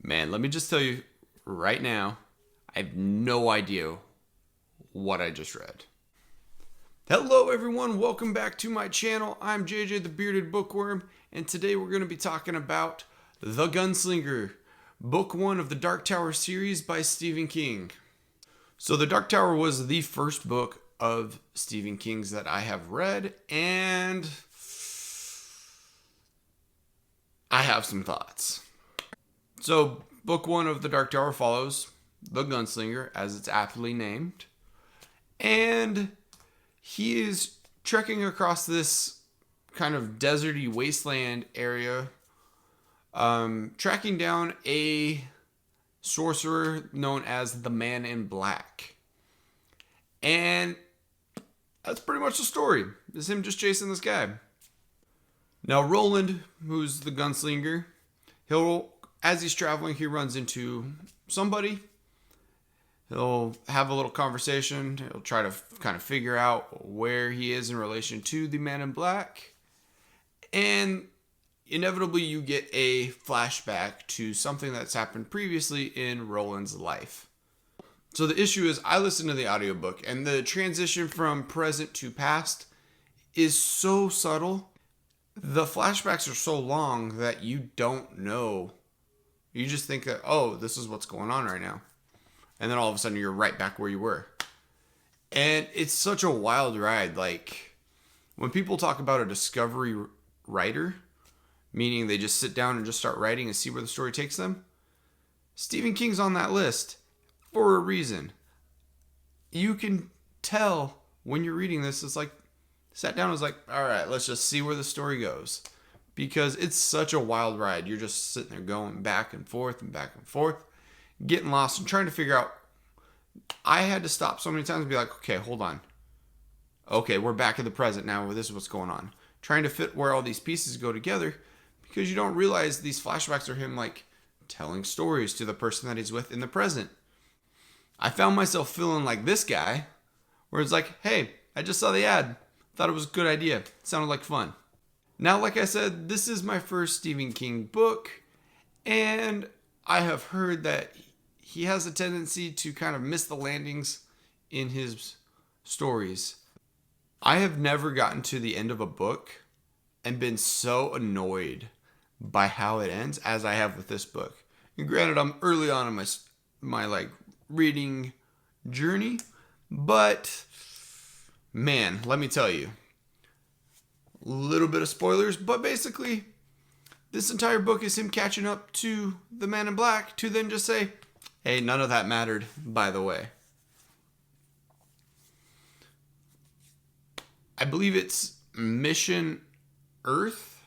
Man, let me just tell you right now, I have no idea what I just read. Hello, everyone. Welcome back to my channel. I'm JJ the Bearded Bookworm, and today we're going to be talking about The Gunslinger, Book 1 of the Dark Tower series by Stephen King. So, The Dark Tower was the first book of Stephen King's that I have read, and I have some thoughts. So, Book 1 of The Dark Tower follows the Gunslinger, as it's aptly named, and he is trekking across this kind of deserty wasteland area, tracking down a sorcerer known as the Man in Black. And that's pretty much the story. It's him just chasing this guy. Now, Roland, who's the gunslinger, as he's traveling, he runs into somebody. He'll have a little conversation. He'll try to kind of figure out where he is in relation to the Man in Black. And inevitably, you get a flashback to something that's happened previously in Roland's life. So the issue is, I listened to the audiobook, and the transition from present to past is so subtle. The flashbacks are so long that you don't know. You just think that, oh, this is what's going on right now. And then all of a sudden you're right back where you were. And it's such a wild ride. Like, when people talk about a discovery writer, meaning they just sit down and just start writing and see where the story takes them, Stephen King's on that list for a reason. You can tell when you're reading this, it's like, sat down and was like, all right, let's just see where the story goes. Because it's such a wild ride. You're just sitting there going back and forth and back and forth, getting lost and trying to figure out. I had to stop so many times and be like, okay, hold on. Okay, we're back in the present now. This is what's going on. Trying to fit where all these pieces go together, because you don't realize these flashbacks are him like telling stories to the person that he's with in the present. I found myself feeling like this guy, where it's like, hey, I just saw the ad. Thought it was a good idea. It sounded like fun. Now, like I said, this is my first Stephen King book, and I have heard that he has a tendency to kind of miss the landings in his stories. I have never gotten to the end of a book and been so annoyed by how it ends as I have with this book. And granted, I'm early on in my like reading journey, but man, let me tell you, a little bit of spoilers, but basically this entire book is him catching up to the Man in Black to then just say, hey, none of that mattered, by the way. I believe it's Mission Earth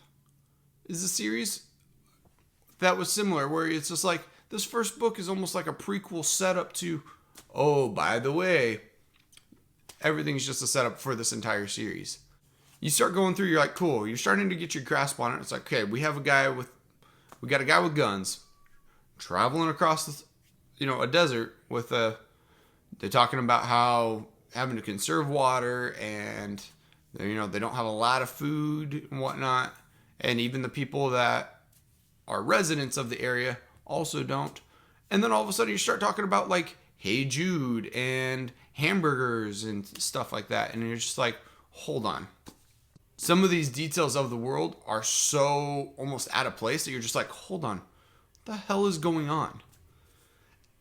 is a series that was similar, where it's just like, this first book is almost like a prequel setup to, oh, by the way, everything's just a setup for this entire series. You start going through, you're like, cool. You're starting to get your grasp on it. It's like, okay, we got a guy with guns traveling across a desert with they're talking about how having to conserve water, and they don't have a lot of food and whatnot. And even the people that are residents of the area also don't. And then all of a sudden you start talking about like Hey Jude and hamburgers and stuff like that. And you're just like, hold on. Some of these details of the world are so almost out of place that you're just like, hold on, what the hell is going on?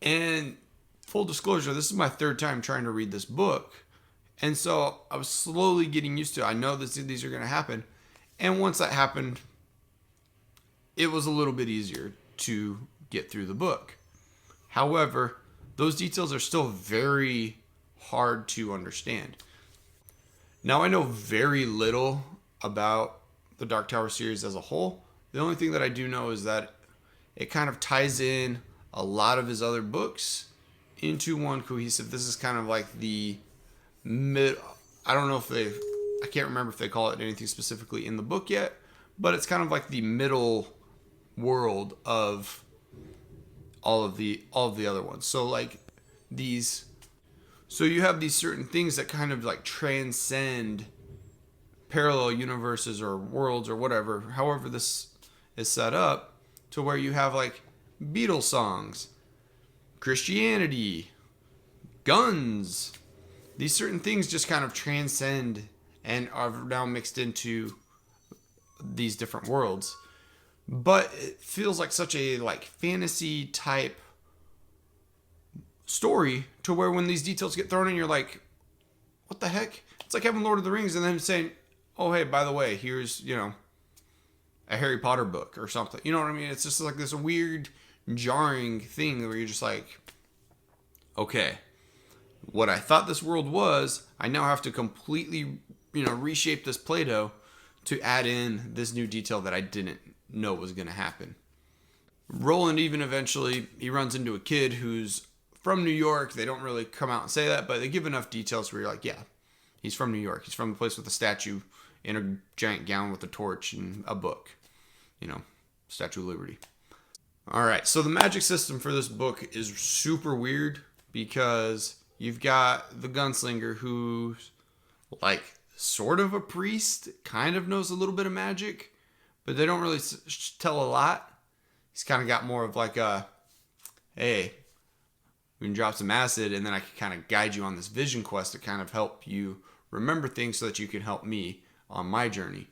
And full disclosure, this is my third time trying to read this book. And so I was slowly getting used to it. I know these are going to happen. And once that happened, it was a little bit easier to get through the book. However, those details are still very hard to understand. Now, I know very little about the Dark Tower series as a whole. The only thing that I do know is that it kind of ties in a lot of his other books into one cohesive. This is kind of like the mid. I don't know if I can't remember if they call it anything specifically in the book yet, but it's kind of like the middle world of all of the other ones. So like these. So you have these certain things that kind of like transcend parallel universes or worlds or whatever, however this is set up, to where you have like Beatles songs, Christianity, guns. These certain things just kind of transcend and are now mixed into these different worlds. But it feels like such a fantasy type story to where when these details get thrown in, you're like, what the heck? It's like having Lord of the Rings and then saying, oh, hey, by the way, here's, a Harry Potter book or something. You know what I mean? It's just like this weird, jarring thing where you're just like, okay, what I thought this world was, I now have to completely, reshape this Play-Doh to add in this new detail that I didn't know was going to happen. Roland even eventually, he runs into a kid who's from New York. They don't really come out and say that, but they give enough details where you're like, yeah, he's from New York. He's from the place with a statue in a giant gown with a torch and a book. Statue of Liberty. All right, so the magic system for this book is super weird because you've got the Gunslinger who's sort of a priest, kind of knows a little bit of magic, but they don't really tell a lot. He's kind of got more of hey, we can drop some acid and then I can kind of guide you on this vision quest to kind of help you remember things so that you can help me on my journey.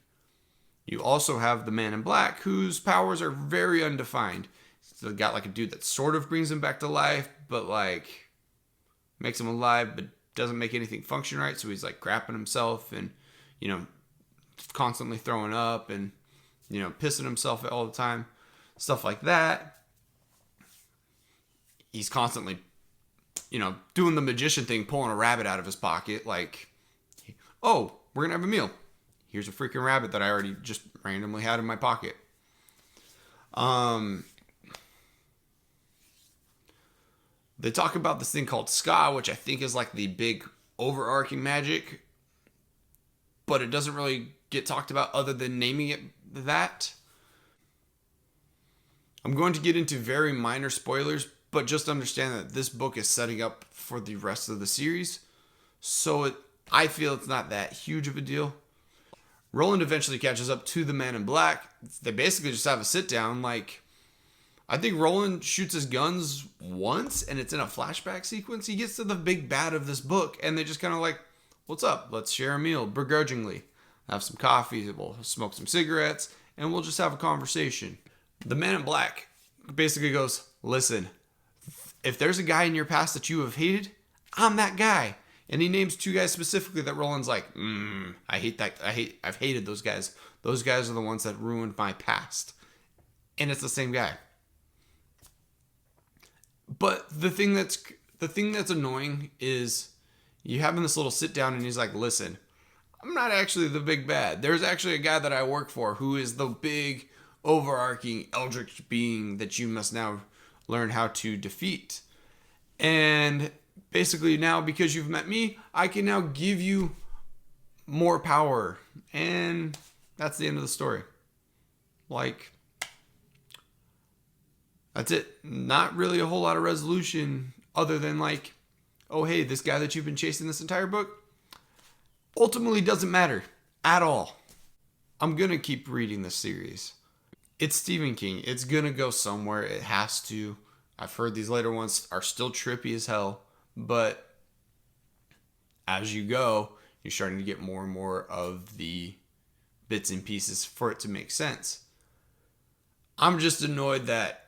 You also have the Man in Black whose powers are very undefined. So got a dude that sort of brings him back to life, but makes him alive, but doesn't make anything function right. So he's crapping himself and, constantly throwing up and, pissing himself all the time. Stuff like that. He's constantly, doing the magician thing, pulling a rabbit out of his pocket. Oh, we're going to have a meal. Here's a freaking rabbit that I already just randomly had in my pocket. They talk about this thing called ska, which I think is the big overarching magic, but it doesn't really get talked about other than naming it that. I'm going to get into very minor spoilers, but just understand that this book is setting up for the rest of the series, so I feel it's not that huge of a deal. Roland eventually catches up to the Man in Black. They basically just have a sit down. I think Roland shoots his guns once and it's in a flashback sequence. He gets to the big bad of this book and they just kind of what's up? Let's share a meal begrudgingly. Have some coffee, we'll smoke some cigarettes, and we'll just have a conversation. The Man in Black basically goes, listen, if there's a guy in your past that you have hated, I'm that guy. And he names two guys specifically that Roland's I hate that. I've hated those guys. Those guys are the ones that ruined my past. And it's the same guy. But the thing that's annoying is you having this little sit down and he's like, listen, I'm not actually the big bad. There's actually a guy that I work for who is the big overarching eldritch being that you must now learn how to defeat. And basically now, because you've met me, I can now give you more power. And that's the end of the story. That's it. Not really a whole lot of resolution other than oh, hey, this guy that you've been chasing this entire book ultimately doesn't matter at all. I'm going to keep reading this series. It's Stephen King. It's going to go somewhere. It has to. I've heard these later ones are still trippy as hell. But as you go, you're starting to get more and more of the bits and pieces for it to make sense. I'm just annoyed that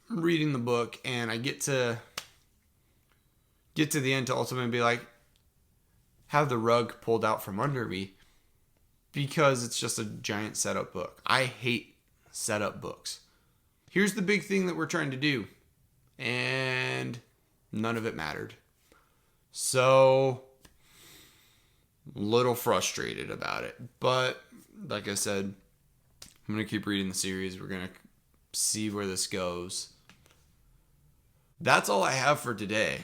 I'm reading the book and I get to the end to ultimately be have the rug pulled out from under me because it's just a giant setup book. I hate setup books. Here's the big thing that we're trying to do. And none of it mattered. So, little frustrated about it. But, like I said, I'm going to keep reading the series. We're going to see where this goes. That's all I have for today.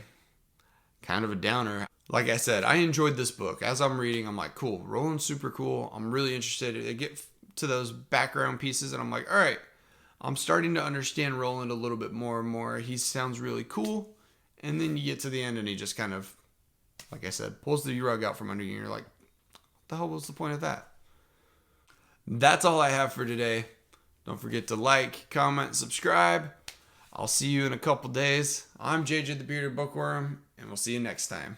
Kind of a downer. Like I said, I enjoyed this book. As I'm reading, I'm like, cool. Roland's super cool. I'm really interested. I get to those background pieces and I'm like, all right. I'm starting to understand Roland a little bit more and more. He sounds really cool. And then you get to the end and he just kind of, like I said, pulls the rug out from under you. And you're like, what the hell was the point of that? That's all I have for today. Don't forget to like, comment, subscribe. I'll see you in a couple days. I'm JJ the Bearded Bookworm, and we'll see you next time.